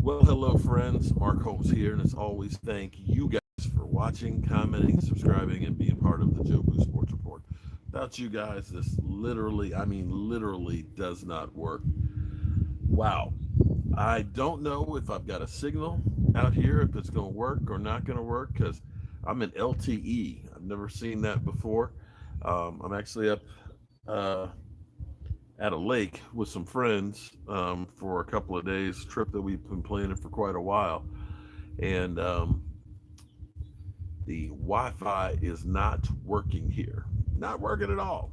Well, hello, friends. Mark Holmes here, and as always, thank you guys for watching, commenting, subscribing, and being part of the Jobu Sports Report. Without you guys, this literally, I mean, literally does not work. Wow. I don't know if I've got a signal out here, if it's going to work or not going to work, because I'm in LTE. I've never seen that before. I'm actually up uh, at a lake with some friends for a couple of days, trip that we've been planning for quite a while. And the Wi-Fi is not working here. Not working at all.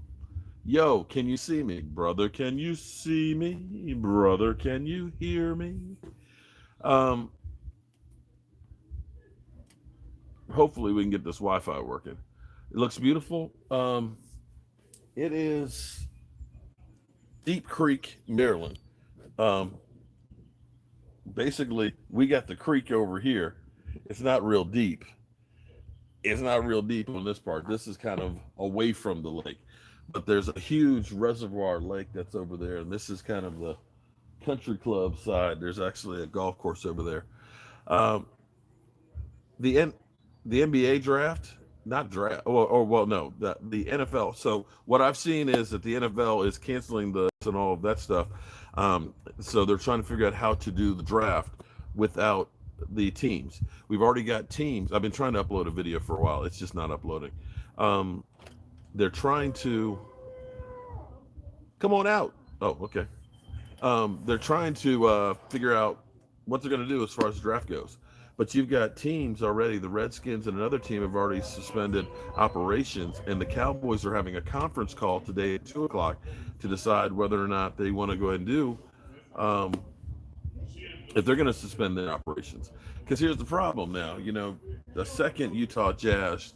Yo, can you see me? Brother, can you see me? Brother, can you hear me? Um, Hopefully we can get this Wi-Fi working. It looks beautiful. It is Deep Creek, Maryland. Um, Basically, we got the creek over here. It's not real deep. It's not real deep on this part. This is kind of away from the lake. But there's a huge reservoir lake that's over there, and this is kind of the country club side. There's actually a golf course over there. Um, the N- the NBA draft, not draft, or well, no, the NFL. So what I've seen is that the NFL is canceling the and all of that stuff. So they're trying to figure out how to do the draft without the teams. We've already got teams. I've been trying to upload a video for a while. It's just not uploading. Um, they're trying to come on out. Oh, okay. They're trying to figure out what they're going to do as far as the draft goes. But you've got teams already. The Redskins and another team have already suspended operations, and the Cowboys are having a conference call today at 2 o'clock to decide whether or not they want to go ahead and do um, if they're going to suspend their operations. Because here's the problem now. The second Utah Jazz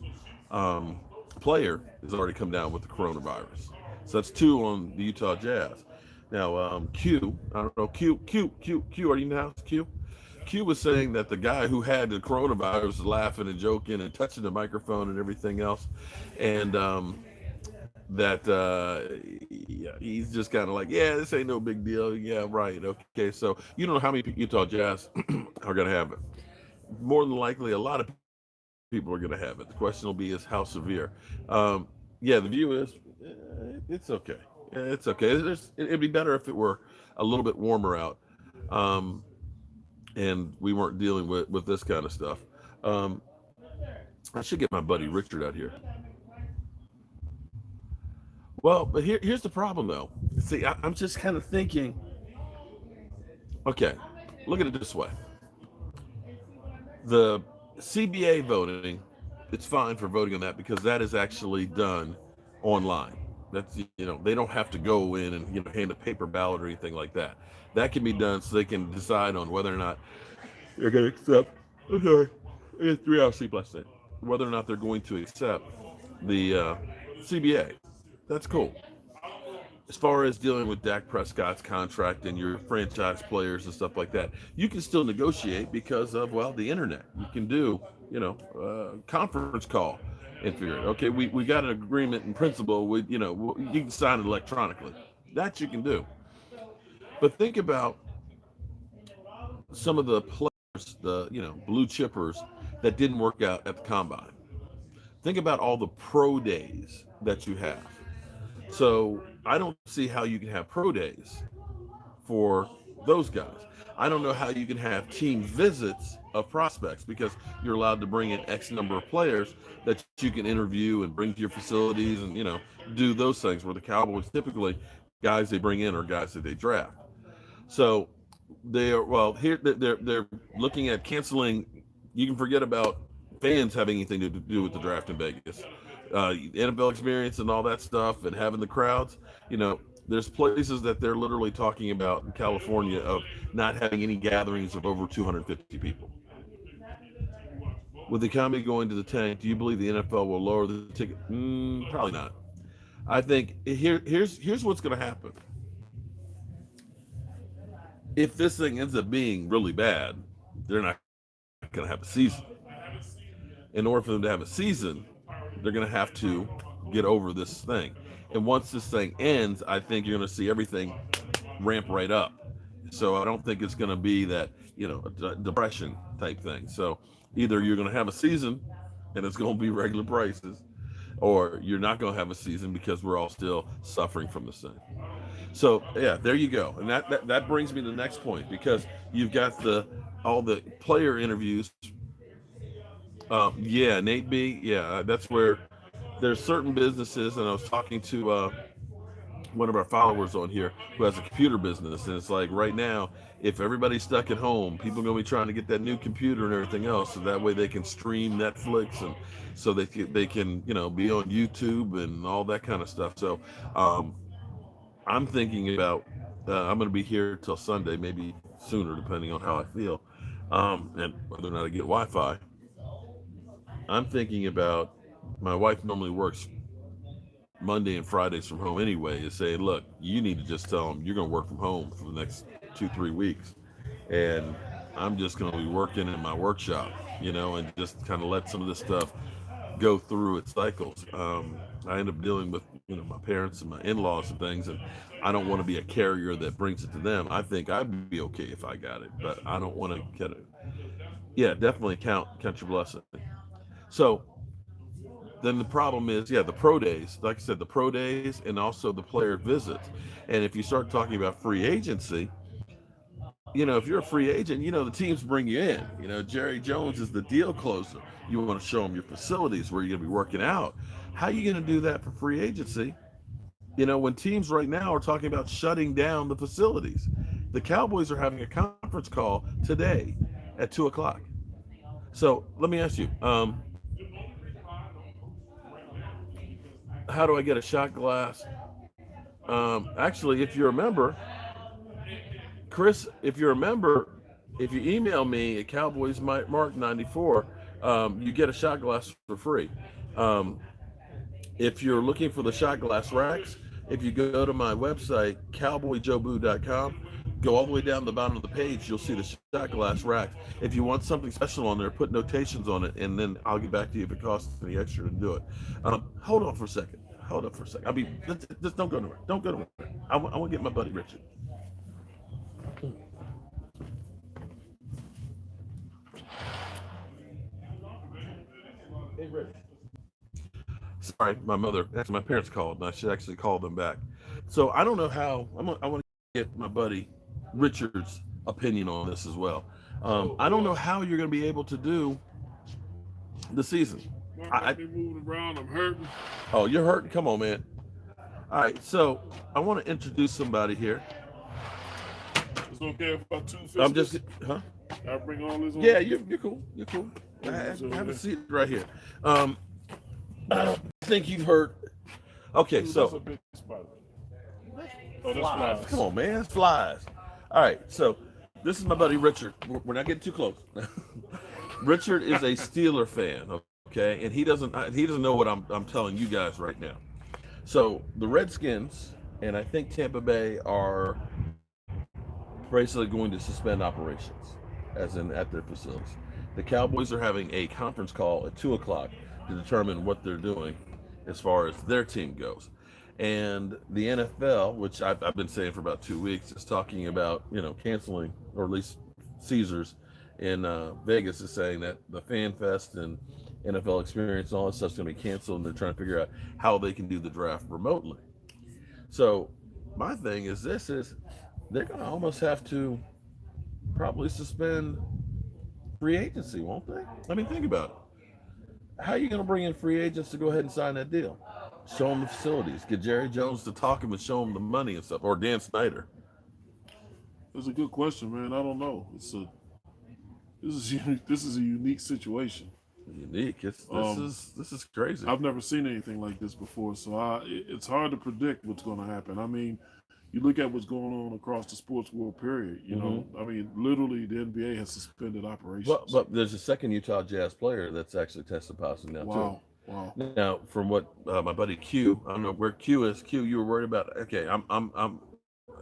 um, player has already come down with the coronavirus. So that's two on the Utah Jazz. Now, I don't know, Q, are you in the house, Q? Q was saying that the guy who had the coronavirus was laughing and joking and touching the microphone and everything else. And that yeah, he's just kind of like, yeah, this ain't no big deal. Yeah, right. Okay, so you don't know how many Utah Jazz are going to have it. More than likely, a lot of people are going to have it. The question will be is how severe. Yeah, the view is it's okay. It's okay. It'd be better if it were a little bit warmer out, um, and we weren't dealing with this kind of stuff. Um, I should get my buddy Richard out here. Well, but here's the problem, though. See, I'm just kind of thinking. Okay, look at it this way: the CBA voting, it's fine for voting on that because that is actually done online. They don't have to go in and hand a paper ballot or anything like that. That can be done so they can decide on whether or not they're going to accept. I'm sorry, I had 3 hours sleep last night. Whether or not they're going to accept the CBA. That's cool. As far as dealing with Dak Prescott's contract and your franchise players and stuff like that, you can still negotiate because of the internet. You can do conference call and figure it. Okay, we got an agreement in principle. You can sign it electronically. That you can do. But think about some of the players, the blue chippers that didn't work out at the combine. Think about all the pro days that you have. So I don't see how you can have pro days for those guys. I don't know how you can have team visits of prospects because you're allowed to bring in X number of players that you can interview and bring to your facilities and do those things. Where the Cowboys typically guys they bring in are guys that they draft. So they are here. They're looking at canceling. You can forget about fans having anything to do with the draft in Vegas. NFL experience and all that stuff, and having the crowds. There's places that they're literally talking about in California of not having any gatherings of over 250 people. With the economy going to the tank, do you believe the NFL will lower the ticket? Probably not. I think here's what's going to happen. If this thing ends up being really bad, they're not going to have a season. In order for them to have a season, they're going to have to get over this thing. And once this thing ends, I think you're going to see everything ramp right up. So I don't think it's going to be that a depression type thing. So either you're going to have a season and it's going to be regular prices, or you're not going to have a season because we're all still suffering from the same. So yeah, there you go, and that brings me to the next point, because you've got all the player interviews. Yeah, Nate B. Yeah, that's where there's certain businesses, and I was talking to one of our followers on here who has a computer business, and it's like right now, if everybody's stuck at home, people are going to be trying to get that new computer and everything else, so that way they can stream Netflix, and so they can be on YouTube and all that kind of stuff. So um, I'm thinking about I'm going to be here till Sunday, maybe sooner, depending on how I feel, and whether or not I get Wi-Fi. I'm thinking about, my wife normally works Monday and Fridays from home anyway, is saying, look, you need to just tell them you're going to work from home for the next 2-3 weeks, and I'm just going to be working in my workshop, and just kind of let some of this stuff go through its cycles. I end up dealing with my parents and my in-laws and things, and I don't want to be a carrier that brings it to them. I think I'd be okay if I got it, but I don't want to get it. Yeah, definitely count your blessing. So then the problem is, yeah, the pro days, like I said, the pro days and also the player visits. And if you start talking about free agency, if you're a free agent, the teams bring you in. Jerry Jones is the deal closer. You want to show them your facilities where you're going to be working out. How are you going to do that for free agency? When teams right now are talking about shutting down the facilities. The Cowboys are having a conference call today at 2 o'clock. So let me ask you, how do I get a shot glass? Actually, if you remember, Chris, if you remember, if you email me at Cowboys Mark 94, you get a shot glass for free. Um, if you're looking for the shot glass racks, if you go to my website, cowboyjobu.com, go all the way down to the bottom of the page, you'll see the shot glass racks. If you want something special on there, put notations on it, and then I'll get back to you if it costs any extra to do it. Hold on for a second. Hold on for a second. I mean, just don't go nowhere. Don't go nowhere. I want to get my buddy Richard. Hey, Rich. Sorry, my mother, actually, my parents called, and I should actually call them back. So I don't know how, I want to get my buddy Richard's opinion on this as well. I don't know how you're going to be able to do the season. I be moving around. I'm hurting. Oh, you're hurting? Come on, man. All right, so I want to introduce somebody here. It's okay if I two I'm just, huh? I bring all this on. Yeah, you're cool. You're cool. I have a seat right here. I don't think you've heard. Okay, Dude, so that's a big spider. Oh, that's flies. Come on, man, it's flies. All right, so this is my buddy Richard. We're not getting too close. Richard is a Steeler fan, okay, and he doesn't know what I'm telling you guys right now. So the Redskins and I think Tampa Bay are basically going to suspend operations, as in at their facilities. The Cowboys are having a conference call at 2 o'clock to determine what they're doing as far as their team goes. And the NFL, which I've been saying for about 2 weeks, is talking about canceling, or at least Caesars in Vegas is saying that the Fan Fest and NFL Experience and all that stuff's going to be canceled, and they're trying to figure out how they can do the draft remotely. So my thing is they're going to almost have to probably suspend free agency, won't they? I mean, think about it. How are you going to bring in free agents to go ahead and sign that deal? Show them the facilities. Get Jerry Jones to talk them and show them the money and stuff, or Dan Snyder. That's a good question, man. I don't know. This is a unique situation. Unique. This is crazy. I've never seen anything like this before, so it's hard to predict what's going to happen. I mean, you look at what's going on across the sports world, period. I mean, literally, the NBA has suspended operations. But there's a second Utah Jazz player that's actually tested positive now, too. Wow. Now, from what my buddy Q, I don't know where Q is. Q, you were worried about. Okay, I'm.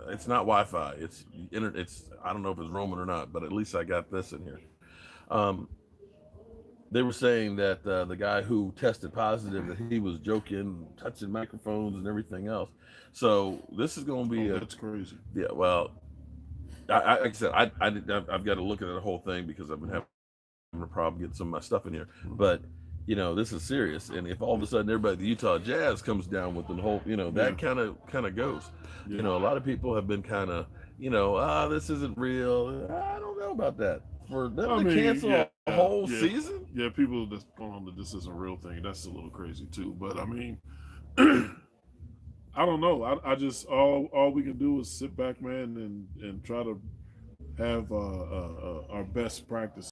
It's not Wi-Fi. It's I don't know if it's roaming or not, but at least I got this in here. They were saying that the guy who tested positive, that he was joking, touching microphones and everything else. So this is going to be that's crazy. Yeah, well, like I said, I've got to look at the whole thing because I've been having a problem getting some of my stuff in here. But this is serious. And if all of a sudden everybody at the Utah Jazz comes down with the whole, that kind of goes. Yeah. A lot of people have been kind of, this isn't real. I don't know about that. For them to cancel a whole season? Yeah, people that's going on that this isn't a real thing. That's a little crazy too. But I mean, I don't know. I just all we can do is sit back, man, and try to have our best practice.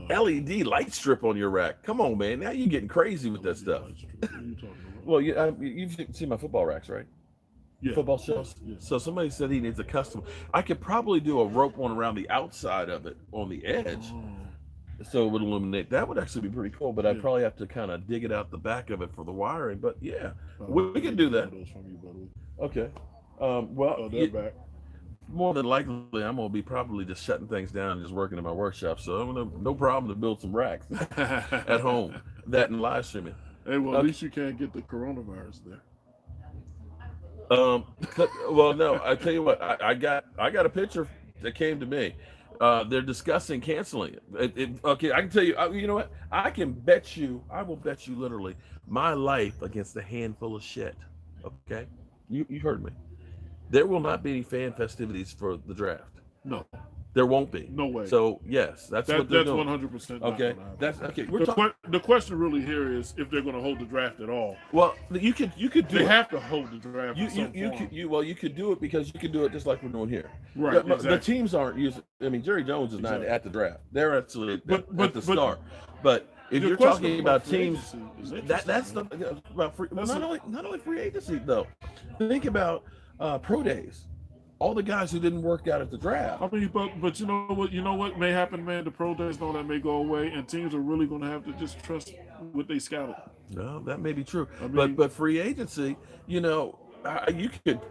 LED light strip on your rack. Come on, man. Now you're getting crazy with that stuff. What are you talking about? Well, you've seen my football racks, right? Yeah. Football shelves. Yeah. So somebody said he needs a custom. I could probably do a rope one around the outside of it on the edge, so it would illuminate. That would actually be pretty cool. But I'd probably have to kind of dig it out the back of it for the wiring. But yeah, we can do that. Okay. Well, they're back. More than likely, I'm gonna be probably just shutting things down and just working in my workshop. So I'm gonna no problem to build some racks at home. That and live streaming. Hey, well, at least you can't get the coronavirus there. Well, no. I tell you what, I got a picture that came to me. They're discussing canceling it. Okay, I can tell you. You know what? I will bet you literally my life against a handful of shit. Okay, you heard me. There will not be any fan festivities for the draft. No, there won't be. No way. So yes, that's what they're doing. 100%. Okay, that's okay. The question really here is if they're going to hold the draft at all. Well, you could do. They have to hold the draft. You could do it because you could do it just like we're doing here. Right. Exactly. The teams aren't using. I mean, Jerry Jones is not at the draft. They're actually at the start. But if you're talking about teams, that's about free. Well, not only free agency though. Think about pro days. All the guys who didn't work out at the draft. I mean, but you know what may happen, man. The pro days and all that may go away, and teams are really going to have to just trust what they scouted. No, that may be true. I mean, but free agency, you could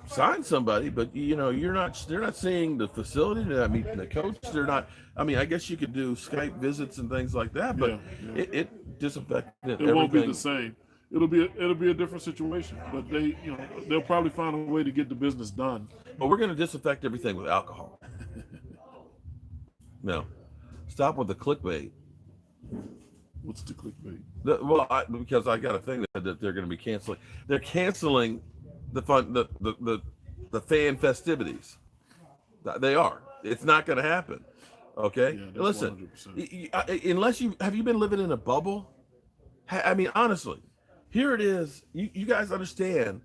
sign somebody, but they're not seeing the facility, they're not meeting the coach, they're not. I mean, I guess you could do Skype visits and things like that, but it disinfected everything. It won't be the same. It'll be a different situation, but they'll probably find a way to get the business done. But we're going to disinfect everything with alcohol. No, stop with the clickbait. What's the clickbait? Because I got a thing that they're going to be canceling. They're canceling the fan festivities. They are. It's not going to happen. Okay. Yeah, listen. Unless have you been living in a bubble? I mean, honestly. Here it is. You guys understand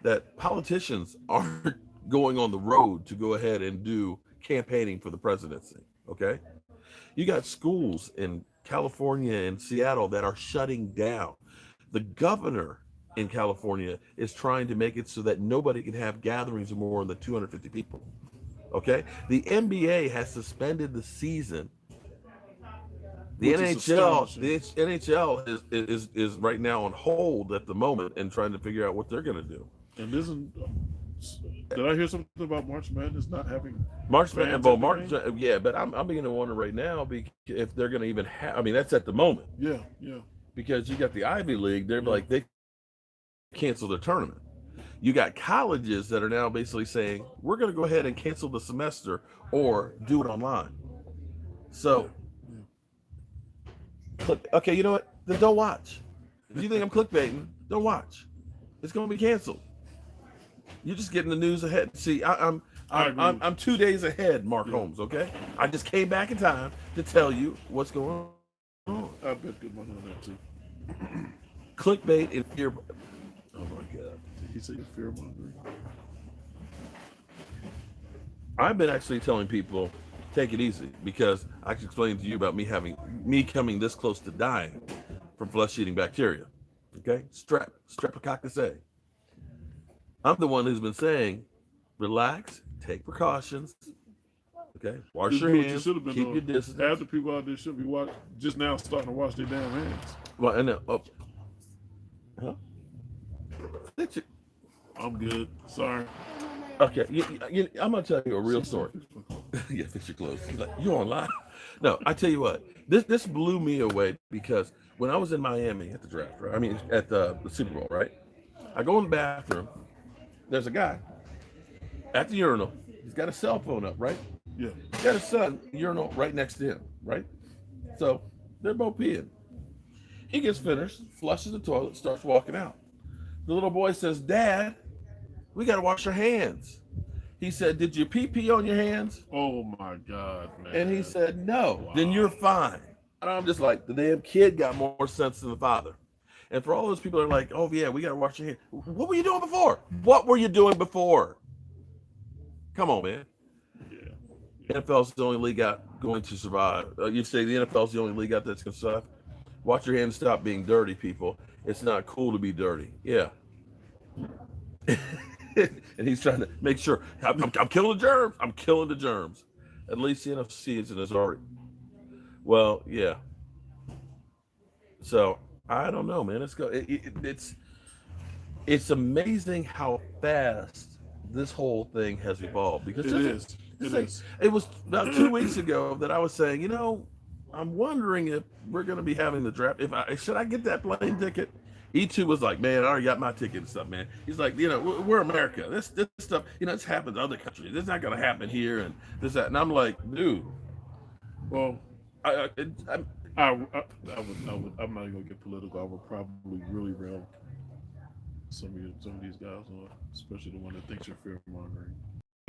that politicians aren't going on the road to go ahead and do campaigning for the presidency. Okay. You got schools in California and Seattle that are shutting down. The governor in California is trying to make it so that nobody can have gatherings of more than 250 people. Okay. The NBA has suspended the season. The NHL is right now on hold at the moment and trying to figure out what they're going to do. And did I hear something about March Madness not having March Madness? Yeah, but I'm beginning to wonder right now if they're going to even have. I mean, that's at the moment. Yeah. Because you got the Ivy League, they're like they cancel the tournament. You got colleges that are now basically saying we're going to go ahead and cancel the semester or do it online. So. Okay, you know what? Then don't watch. If you think I'm clickbaiting, don't watch. It's going to be canceled. You're just getting the news ahead. See, I'm 2 days ahead, Mark Holmes. Okay, I just came back in time to tell you what's going on. I bet good money on that too. Clickbait and fear. Oh my God! Did he say fear mongering? I've been actually telling people. Take it easy because I can explain to you about me coming this close to dying from flesh-eating bacteria. Okay, Streptococcus A. I'm the one who's been saying, relax, take precautions. Okay, wash your hands, keep your distance. Half the people out there should be just now starting to wash their damn hands. Well, and I'm good. Sorry. Okay, I'm gonna tell you a real story. Yeah, fix your clothes. You online? No, I tell you what. This blew me away because when I was in Miami at the draft, right? I mean, at the Super Bowl, right? I go in the bathroom. There's a guy at the urinal. He's got a cell phone up, right? Yeah. He got his son urinal right next to him, right? So they're both peeing. He gets finished, flushes the toilet, starts walking out. The little boy says, "Dad, we got to wash our hands." He said, "Did you pee pee on your hands?" Oh my God, And he man. said, "No." Then Wow. you're fine. And I'm just like, the damn kid got more sense than the father. And for all those people that are like, "Oh yeah, we got to wash your hands." What were you doing before? What were you doing before? Come on, man. Yeah. Yeah. NFL's the only league out going to survive. You say the NFL's the only league out that's going to survive. Watch your hands, stop being dirty, people. It's not cool to be dirty. Yeah. And he's trying to make sure I'm killing the germs. I'm killing the germs. At least the NFC is in his already. Well, yeah. So I don't know, man. It's amazing how fast this whole thing has evolved. Because It is. just It like is. it was about 2 weeks ago that I was saying, I'm wondering if we're going to be having the draft. Should I get that plane ticket? E2 was like, "Man, I already got my ticket and stuff, man." He's like, we're America. This stuff, it's happened to other countries. It's not going to happen here and this, that. And I'm like, dude, Well, I, I, I, I'm not gonna get political. I would probably really rail some of these guys, especially the one that thinks you're fear mongering.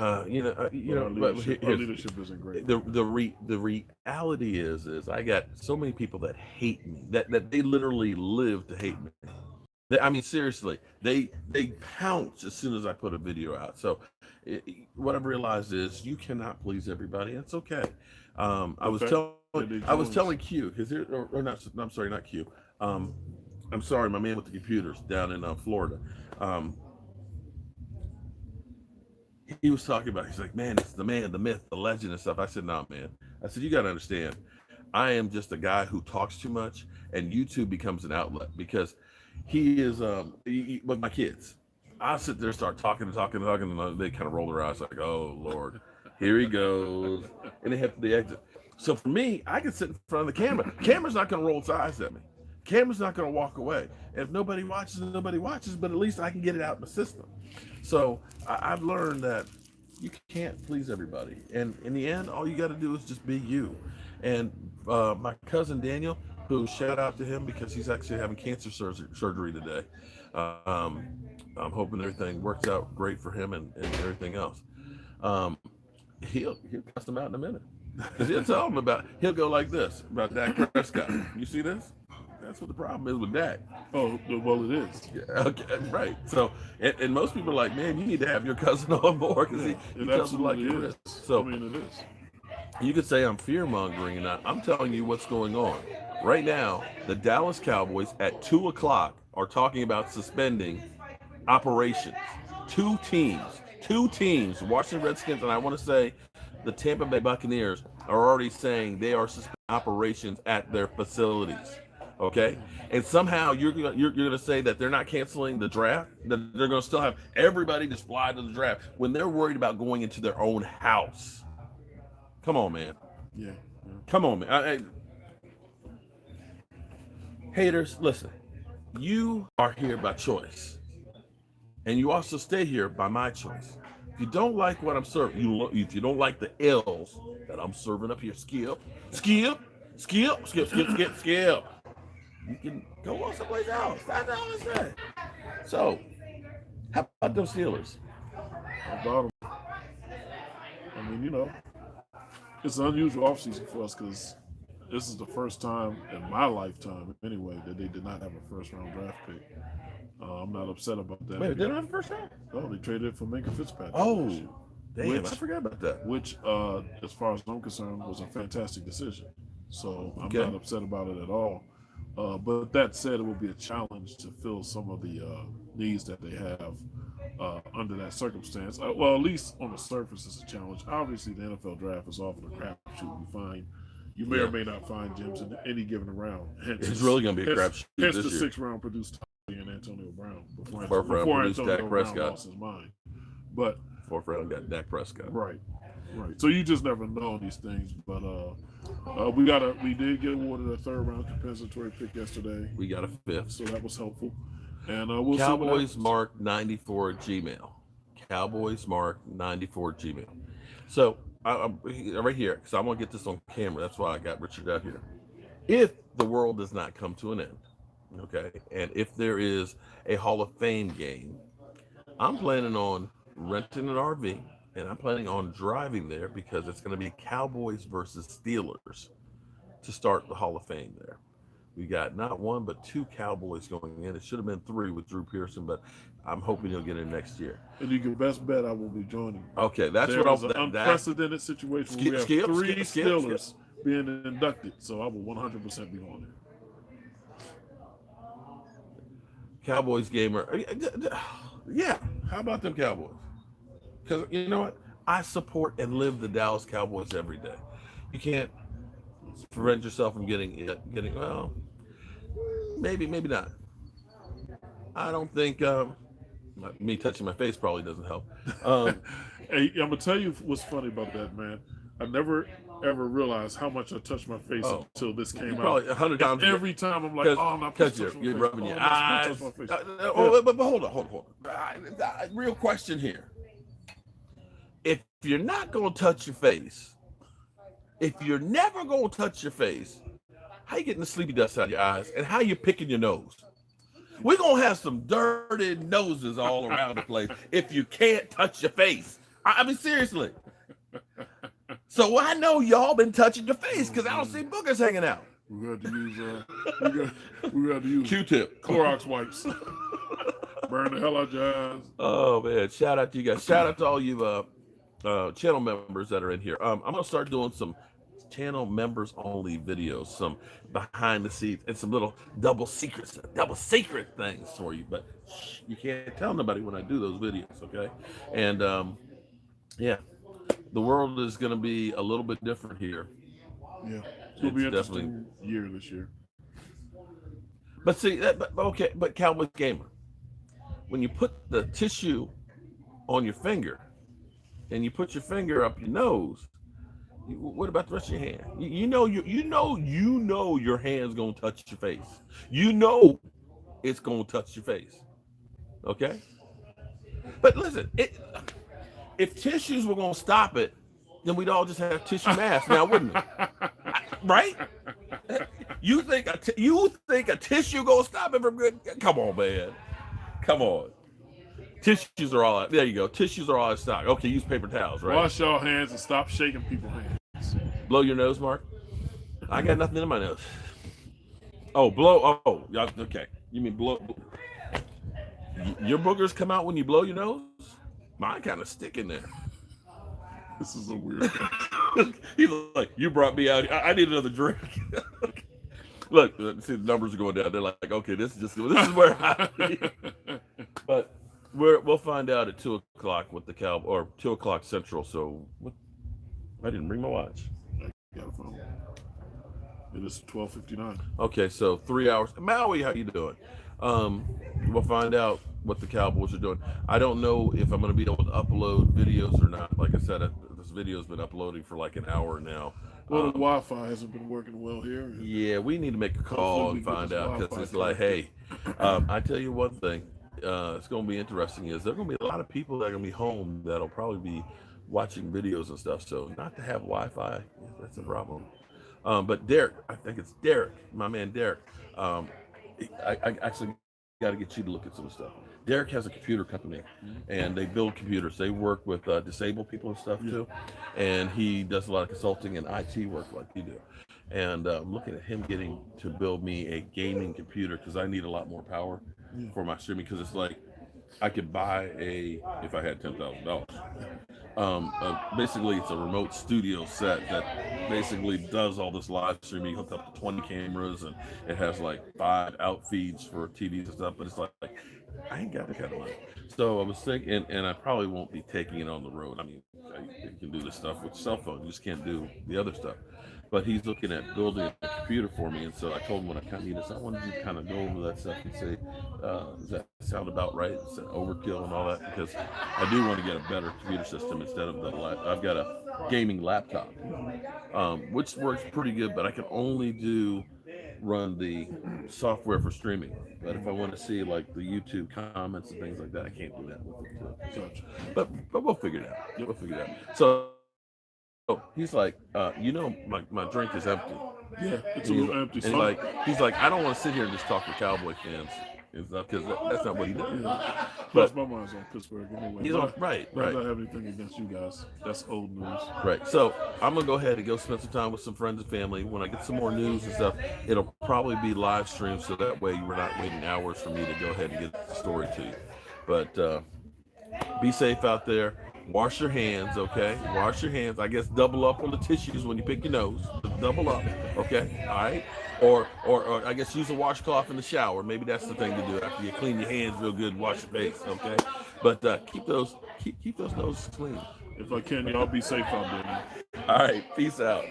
Our leadership isn't great. the reality is I got so many people that hate me, that they literally live to hate me. I mean, seriously, they pounce as soon as I put a video out. So what I've realized is you cannot please everybody. It's okay. I was telling Q, is there or not? I'm sorry, not Q. I'm sorry, my man with the computers down in Florida. Um, he was talking about. He's like, "Man, it's the man, the myth, the legend, and stuff." I said, "No, man." I said, "You got to understand. I am just a guy who talks too much, and YouTube becomes an outlet because he is with my kids. I sit there, start talking, and they kind of roll their eyes like, "Oh Lord, here he goes," and they have the exit. So for me, I can sit in front of the camera. The camera's not going to roll its eyes at me. The camera's not going to walk away. And if nobody watches, nobody watches. But at least I can get it out in the system. So I've learned that you can't please everybody, and in the end, all you got to do is just be you. And my cousin Daniel, who shout out to him because he's actually having cancer surgery today. Um, I'm hoping everything works out great for him and everything else. Um, he'll cuss him out in a minute because he'll tell him he'll go like this about Dak Prescott. You see this? That's what the problem is with Dak. Oh, well, it is. Yeah, okay, right. So, and most people are like, "Man, you need to have your cousin on board because he tells him like absolutely this." is. So, I mean, it is. you could say I'm fear mongering, and I'm telling you what's going on right now. The Dallas Cowboys at 2 o'clock are talking about suspending operations. Two teams, Washington Redskins, and I want to say the Tampa Bay Buccaneers are already saying they are suspending operations at their facilities. Okay, and somehow you're gonna say that they're not canceling the draft, that they're gonna still have everybody just fly to the draft when they're worried about going into their own house. Come on, man. Yeah. Come on, man. Haters, listen. You are here by choice, and you also stay here by my choice. If you don't like what I'm serving, if you don't like the L's that I'm serving up here, skip. You can go on someplace else. That's all I say. So, how about those Steelers? About them. I mean, it's an unusual offseason for us because this is the first time in my lifetime, anyway, that they did not have a first-round draft pick. I'm not upset about that. Wait, they don't have a first round? No, they traded it for Minka Fitzpatrick. Oh, damn, I forgot about that. Which, as far as I'm concerned, was a fantastic decision. So I'm Okay. not upset about it at all. But that said, it will be a challenge to fill some of the needs that they have under that circumstance. Well, at least on the surface, it's a challenge. Obviously, the NFL draft is often a crapshoot. You may or may not find gems in any given round. It's really going to be a crapshoot Hence this the year. sixth-round produced and Antonio Brown before Produced Antonio Dak Brown Prescott. lost his mind. But Fourth round got Dak Prescott. right. So you just never know these things. But we did get awarded a third-round compensatory pick yesterday. We got a fifth. So that was helpful. And we'll Cowboys see mark 94 at Gmail. Cowboys mark 94 at Gmail. So I'm right here because I want to get this on camera. That's why I got Richard out here. If the world does not come to an end, okay, and if there is a Hall of Fame game, I'm planning on renting an RV and I'm planning on driving there because it's going to be Cowboys versus Steelers to start the Hall of Fame there. We got not one but two Cowboys going in. It should have been three with Drew Pearson, but I'm hoping he'll get in next year. And you can best bet I will be joining. Okay, that's There what is an I'll. unprecedented situation where we have three Steelers skip. being inducted, so I will 100% be on there. Cowboys gamer. Yeah, how about them Cowboys? Because you know what? I support and live the Dallas Cowboys every day. You can't prevent yourself from getting well. Maybe not. I don't think me touching my face probably doesn't help. Hey, I'm gonna tell you what's funny about that, man. I never ever realized how much I touched my face until this came out. Probably 100 times. Every time I'm like, oh, I'm not supposed to touch my you're face. rubbing your eyes. But hold on. Real question here. If you're not gonna touch your face, if you're never gonna touch your face, how you getting the sleepy dust out of your eyes, and how you picking your nose? We're gonna have some dirty noses all around the place if you can't touch your face. I mean, seriously. So I know y'all been touching your face because I don't see boogers hanging out. We got to use we got to use Q-tip, Clorox wipes. Burn the hell out your eyes. Oh man! Shout out to you guys. Shout out to all you channel members that are in here. I'm gonna start doing some channel members only videos, some behind the scenes, and some little double secret things for you. But you can't tell nobody when I do those videos, okay? And yeah, the world is going to be a little bit different here. Yeah, it's going to be an interesting year this year. But see, but Cowboys gamer, when you put the tissue on your finger and you put your finger up your nose, what about the rest of your hand? You know your hand's gonna touch your face. You know it's gonna touch your face. Okay? But listen, if tissues were gonna stop it, then we'd all just have tissue masks now, wouldn't we? Right? You think a tissue gonna stop it from good? Come on, man. Come on. Tissues are all out. There you go. Tissues are all out of stock. Okay, use paper towels, right? Wash your hands and stop shaking people's hands. Blow your nose, Mark. I got nothing in my nose. Oh, blow. Oh, okay. You mean blow? Your boogers come out when you blow your nose? Mine kind of stick in there. This is a weird thing. He's like, you brought me out. I need another drink. Look, see the numbers are going down. They're like, okay, this is where I be. But we'll find out at 2:00 with the Cowboys, or 2:00 Central. So I didn't bring my watch. I got a phone. It is 12:59. Okay, so 3 hours. Maui, how you doing? We'll find out what the Cowboys are doing. I don't know if I'm going to be able to upload videos or not. Like I said, this video's been uploading for like an hour now. Well, the Wi-Fi hasn't been working well here. Yeah, we need to make a call and find out, because it's like, hey, I tell you one thing, it's going to be interesting is there are going to be a lot of people that are going to be home that'll probably be watching videos and stuff. So not to have Wi-Fi, that's a problem. But Derek, I think it's Derek, my man Derek. I actually got to get you to look at some stuff. Derek has a computer company, and they build computers. They work with disabled people and stuff too, and he does a lot of consulting and IT work like you do. And I'm looking at him getting to build me a gaming computer because I need a lot more power for my streaming. Because it's like I could buy if I had $10,000. Basically, it's a remote studio set that basically does all this live streaming. Hooked up to 20 cameras, and it has like 5 out feeds for TVs and stuff. But it's like I ain't got that kind of money. So I was thinking, and I probably won't be taking it on the road. I mean, you can do this stuff with cell phone. You just can't do the other stuff. But he's looking at building a computer for me, and so I told him when I kind of need this, I wanted you to kind of go over that stuff and say, does that sound about right? Is that overkill and all that? Because I do want to get a better computer system instead of I've got a gaming laptop, which works pretty good, but I can only run the software for streaming. But if I want to see like the YouTube comments and things like that, I can't do that with it. But we'll figure it out. We'll figure it out. So he's like, my drink is empty. Yeah, it's a little empty. And he's like, I don't want to sit here and just talk to Cowboy fans. Because that's not what he does. Yeah. But Plus, my mind's on Pittsburgh anyway. he's on right. I don't have anything against you guys. That's old news. Right. So I'm gonna go ahead and go spend some time with some friends and family. When I get some more news and stuff, it'll probably be live streamed, so that way we're not waiting hours for me to go ahead and get the story to you. But be safe out there. Wash your hands, okay? Wash your hands. I guess double up on the tissues when you pick your nose. Double up, okay? All right. Or I guess use a washcloth in the shower. Maybe that's the thing to do after you clean your hands real good and wash your face, okay? But keep those noses clean. If I can, y'all be safe out there, man. All right. Peace out.